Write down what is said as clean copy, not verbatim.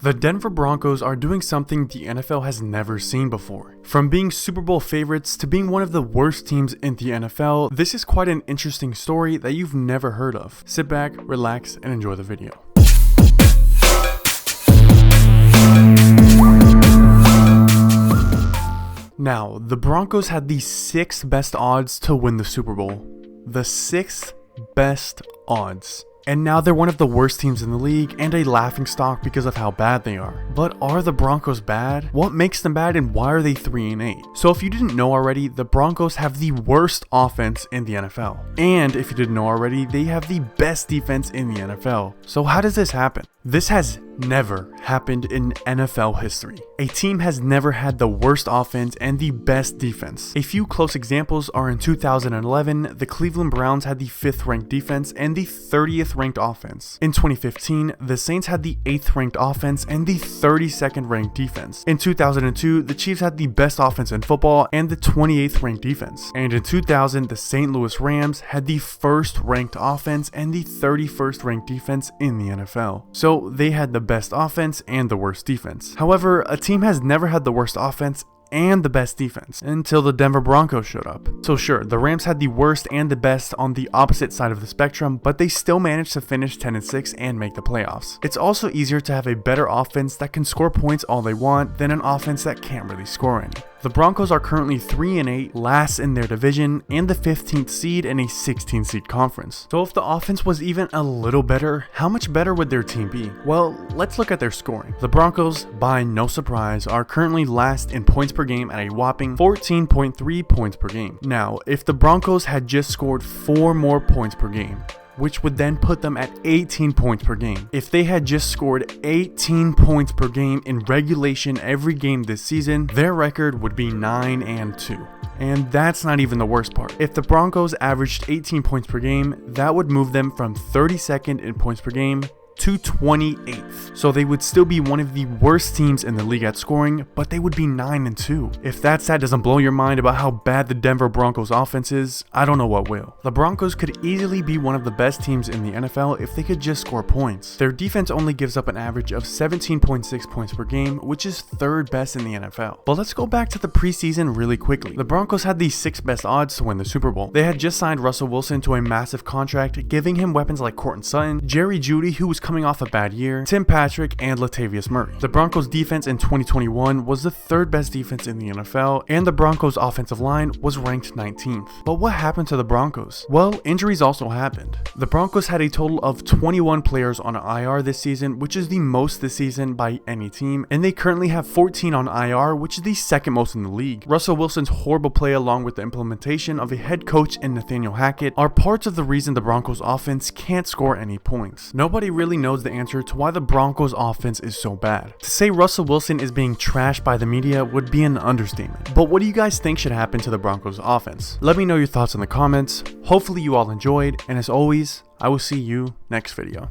The Denver Broncos are doing something the NFL has never seen before. From being Super Bowl favorites to being one of the worst teams in the NFL, this is quite an interesting story that you've never heard of. Sit back, relax, and enjoy the video. Now, the Broncos had the 6th best odds to win the Super Bowl. The 6th best odds. And now they're one of the worst teams in the league and a laughingstock because of how bad they are. But are the Broncos bad? What makes them bad and why are they 3-8? So if you didn't know already, the Broncos have the worst offense in the NFL. And if you didn't know already, they have the best defense in the NFL. So how does this happen? This has never happened in NFL history. A team has never had the worst offense and the best defense. A few close examples are in 2011, the Cleveland Browns had the 5th ranked defense and the 30th ranked offense. In 2015, the Saints had the 8th ranked offense and the 32nd ranked defense. In 2002, the Chiefs had the best offense in football and the 28th ranked defense. And in 2000, the St. Louis Rams had the 1st ranked offense and the 31st ranked defense in the NFL. So they had the best offense and the worst defense. However, a team has never had the worst offense and the best defense until the Denver Broncos showed up. So sure, the Rams had the worst and the best on the opposite side of the spectrum, but they still managed to finish 10-6 and make the playoffs. It's also easier to have a better offense that can score points all they want than an offense that can't really score any. The Broncos are currently 3-8, last in their division, and the 15th seed in a 16-seed conference. So if the offense was even a little better, how much better would their team be? Well, let's look at their scoring. The Broncos, by no surprise, are currently last in points per game at a whopping 14.3 points per game. Now, if the Broncos had just scored 4 more points per game, which would then put them at 18 points per game. If they had just scored 18 points per game in regulation every game this season, their record would be 9-2. And that's not even the worst part. If the Broncos averaged 18 points per game, that would move them from 32nd in points per game to 28th. So they would still be one of the worst teams in the league at scoring, but they would be 9-2. If that stat doesn't blow your mind about how bad the Denver Broncos offense is, I don't know what will. The Broncos could easily be one of the best teams in the NFL if they could just score points. Their defense only gives up an average of 17.6 points per game, which is 3rd best in the NFL. But let's go back to the preseason really quickly. The Broncos had the 6th best odds to win the Super Bowl. They had just signed Russell Wilson to a massive contract, giving him weapons like Courtland Sutton, Jerry Jeudy, who was coming off a bad year, Tim Patrick, and Latavius Murray. The Broncos defense in 2021 was the 3rd best defense in the NFL, and the Broncos offensive line was ranked 19th. But what happened to the Broncos? Well, injuries also happened. The Broncos had a total of 21 players on IR this season, which is the most this season by any team, and they currently have 14 on IR, which is the 2nd most in the league. Russell Wilson's horrible play along with the implementation of a head coach in Nathaniel Hackett are parts of the reason the Broncos offense can't score any points. Nobody really knows the answer to why the Broncos offense is so bad. To say Russell Wilson is being trashed by the media would be an understatement. But what do you guys think should happen to the Broncos offense? Let me know your thoughts in the comments. Hopefully you all enjoyed, and as always, I will see you next video.